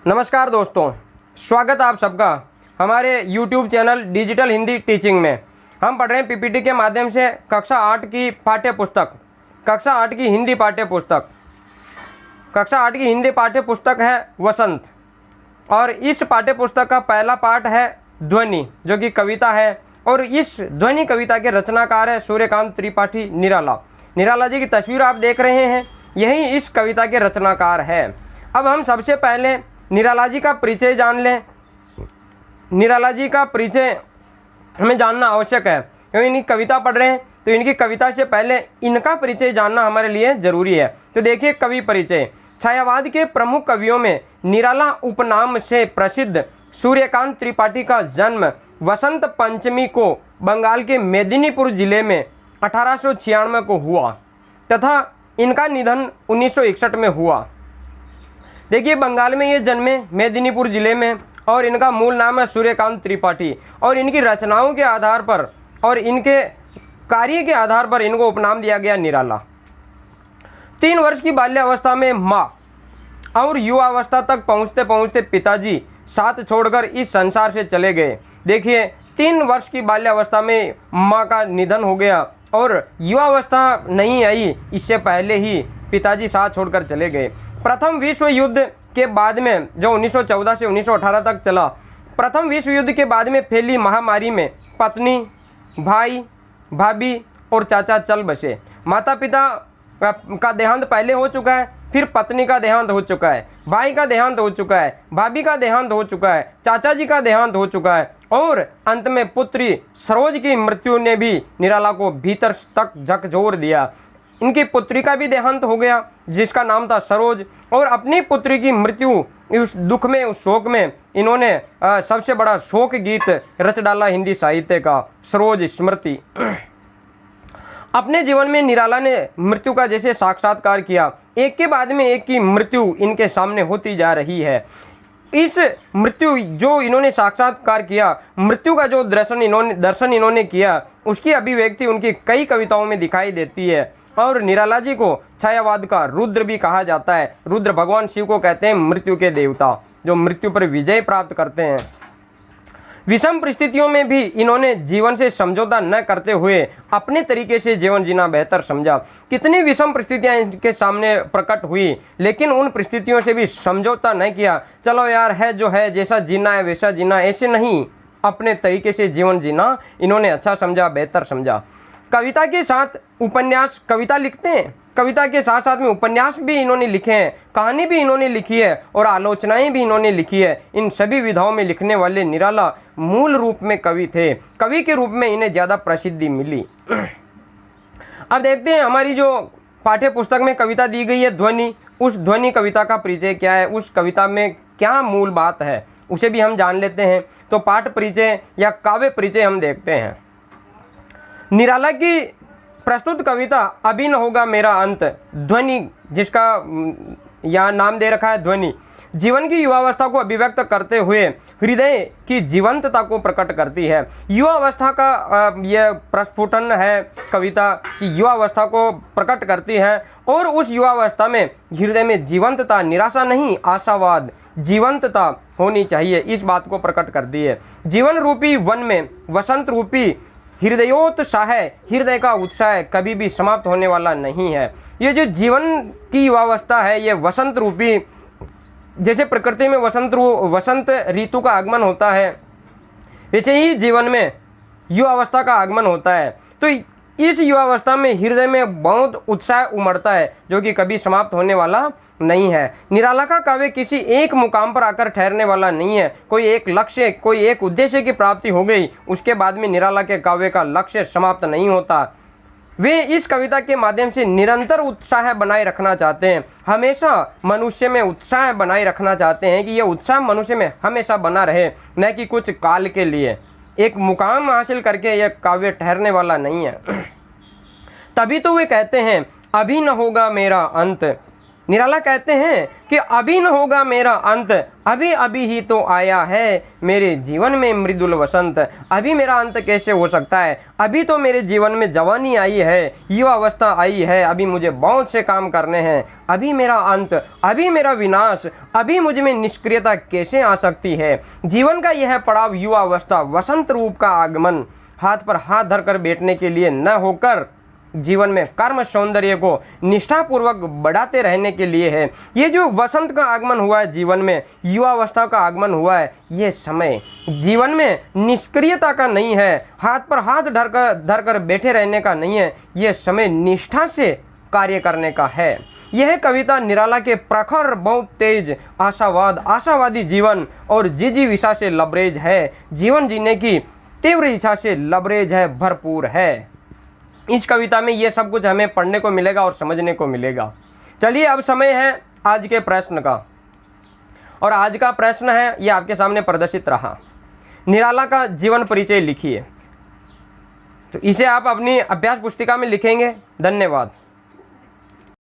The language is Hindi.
नमस्कार दोस्तों, स्वागत है आप सबका हमारे YouTube channel digital Hindi teaching में। हम पढ़ रहे हैं पीपीटी के माध्यम से कक्षा 8 की पाठ्य पुस्तक, कक्षा 8 की हिंदी पाठ्य पुस्तक। कक्षा 8 की हिंदी पाठ्य पुस्तक है वसंत, और इस पाठ्य पुस्तक का पहला पाठ है ध्वनि, जो कि कविता है। और इस ध्वनि कविता के रचनाकार है सूर्यकांत त्रिपाठी निराला। निराला जी की तस्वीर आप देख रहे हैं, यही इस कविता के रचनाकार है। अब हम सबसे पहले निराला जी का परिचय जान लें। निराला जी का परिचय हमें जानना आवश्यक है, क्योंकि इनकी कविता पढ़ रहे हैं तो इनकी कविता से पहले इनका परिचय जानना हमारे लिए जरूरी है। तो देखिए, कवि परिचय। छायावाद के प्रमुख कवियों में निराला उपनाम से प्रसिद्ध सूर्यकांत त्रिपाठी का जन्म वसंत पंचमी को बंगाल के मेदिनीपुर जिले में 1896 को हुआ तथा इनका निधन 1961 में हुआ। देखिए, बंगाल में ये जन्मे, मेदिनीपुर जिले में, और इनका मूल नाम है सूर्यकांत त्रिपाठी। और इनकी रचनाओं के आधार पर और इनके कार्य के आधार पर इनको उपनाम दिया गया निराला। 3 वर्ष की बाल्यावस्था में माँ और युवावस्था तक पहुँचते पहुँचते पिताजी साथ छोड़कर इस संसार से चले गए। देखिए, 3 वर्ष की बाल्यावस्था में माँ का निधन हो गया और युवावस्था नहीं आई, इससे पहले ही पिताजी साथ छोड़कर चले गए। प्रथम विश्व युद्ध के बाद में, जो 1914 से 1918 तक चला, प्रथम विश्व युद्ध के बाद में फैली महामारी में पत्नी, भाई, भाभी और चाचा चल बसे। माता पिता का देहांत पहले हो चुका है, फिर पत्नी का देहांत हो चुका है, भाई का देहांत हो चुका है, भाभी का देहांत हो चुका है, चाचा जी का देहांत हो चुका है, और अंत में पुत्री सरोज की मृत्यु ने भी निराला को भीतर तक झकझोर दिया। इनकी पुत्री का भी देहांत हो गया, जिसका नाम था सरोज, और अपनी पुत्री की मृत्यु, उस दुख में, उस शोक में इन्होंने सबसे बड़ा शोक गीत रच डाला हिंदी साहित्य का, सरोज स्मृति। अपने जीवन में निराला ने मृत्यु का जैसे साक्षात्कार किया, एक के बाद में एक की मृत्यु इनके सामने होती जा रही है। इस मृत्यु जो इन्होंने साक्षात्कार किया, मृत्यु का जो दर्शन इन्होंने किया, उसकी अभिव्यक्ति उनकी कई कविताओं में दिखाई देती है। और निराला जी को छायावाद का रुद्र भी कहा जाता है। रुद्र भगवान शिव को कहते हैं मृत्यु के देवता, जो मृत्यु पर विजय प्राप्त करते हैं। विषम परिस्थितियों में भी इन्होंने जीवन से समझौता न करते हुए अपने तरीके से जीवन जीना बेहतर समझा। कितनी विषम परिस्थितियां इनके सामने प्रकट हुई, लेकिन उन परिस्थितियों से भी समझौता नहीं किया। चलो यार, है जो है, जैसा जीना है वैसा जीना, ऐसे नहीं, अपने तरीके से जीवन जीना इन्होंने अच्छा समझा, बेहतर समझा। कविता के साथ उपन्यास, कविता लिखते हैं, कविता के साथ साथ में उपन्यास भी इन्होंने लिखे हैं, कहानी भी इन्होंने लिखी है और आलोचनाएं भी इन्होंने लिखी है। इन सभी विधाओं में लिखने वाले निराला मूल रूप में कवि थे। कवि के रूप में इन्हें ज़्यादा प्रसिद्धि मिली। अब देखते हैं हमारी जो पाठ्य पुस्तक में कविता दी गई है ध्वनि, उस ध्वनि कविता का परिचय क्या है, उस कविता में क्या मूल बात है, उसे भी हम जान लेते हैं। तो पाठ परिचय या काव्य परिचय हम देखते हैं। निराला की प्रस्तुत कविता अभी न होगा मेरा अंत, ध्वनि, जिसका यहाँ नाम दे रखा है ध्वनि, जीवन की युवावस्था को अभिव्यक्त करते हुए हृदय की जीवंतता को प्रकट करती है। युवावस्था का यह प्रस्फुटन है कविता कि युवावस्था को प्रकट करती है, और उस युवावस्था में हृदय में जीवंतता, निराशा नहीं, आशावाद, जीवंतता होनी चाहिए, इस बात को प्रकट करती है। जीवन रूपी वन में वसंत रूपी हृदयोत्साह, हृदय का उत्साह कभी भी समाप्त होने वाला नहीं है। ये जो जीवन की युवावस्था है, ये वसंत रूपी, जैसे प्रकृति में वसंत ऋतु का आगमन होता है, वैसे ही जीवन में युवावस्था का आगमन होता है। तो इस युवावस्था में हृदय में बहुत उत्साह उमड़ता है, जो कि कभी समाप्त होने वाला नहीं है। निराला का काव्य किसी एक मुकाम पर आकर ठहरने वाला नहीं है। कोई एक लक्ष्य, कोई एक उद्देश्य की प्राप्ति हो गई, उसके बाद में निराला के काव्य का लक्ष्य समाप्त नहीं होता। वे इस कविता के माध्यम से निरंतर उत्साह बनाए रखना चाहते हैं, हमेशा मनुष्य में उत्साह बनाए रखना चाहते हैं कि यह उत्साह मनुष्य में हमेशा बना रहे, न कि कुछ काल के लिए। एक मुकाम हासिल करके यह काव्य ठहरने वाला नहीं है। तभी तो वे कहते हैं अभी न होगा मेरा अंत, निराला कहते हैं कि अभी न होगा मेरा अंत, अभी अभी ही तो आया है मेरे जीवन में मृदुल वसंत। अभी मेरा अंत कैसे हो सकता है, अभी तो मेरे जीवन में जवानी आई है, युवा अवस्था आई है, अभी मुझे बहुत से काम करने हैं। अभी मेरा अंत, अभी मेरा विनाश, अभी मुझ में निष्क्रियता कैसे आ सकती है। जीवन का यह पड़ाव युवा अवस्था, वसंत रूप का आगमन, हाथ पर हाथ धरकर बैठने के लिए न होकर जीवन में कर्म सौंदर्य को निष्ठापूर्वक बढ़ाते रहने के लिए है। ये जो वसंत का आगमन हुआ है जीवन में, युवा अवस्था का आगमन हुआ है, ये समय जीवन में निष्क्रियता का नहीं है, हाथ पर हाथ धरकर बैठे रहने का नहीं है। ये समय निष्ठा से कार्य करने का है। यह कविता निराला के प्रखर, बहुत तेज आशावादी जीवन और जिजीविषा से लबरेज है। जीवन जीने की तीव्र इच्छा से लबरेज है, भरपूर है। इस कविता में ये सब कुछ हमें पढ़ने को मिलेगा और समझने को मिलेगा। चलिए अब समय है आज के प्रश्न का, और आज का प्रश्न है ये आपके सामने प्रदर्शित रहा। निराला का जीवन परिचय लिखिए। तो इसे आप अपनी अभ्यास पुस्तिका में लिखेंगे। धन्यवाद।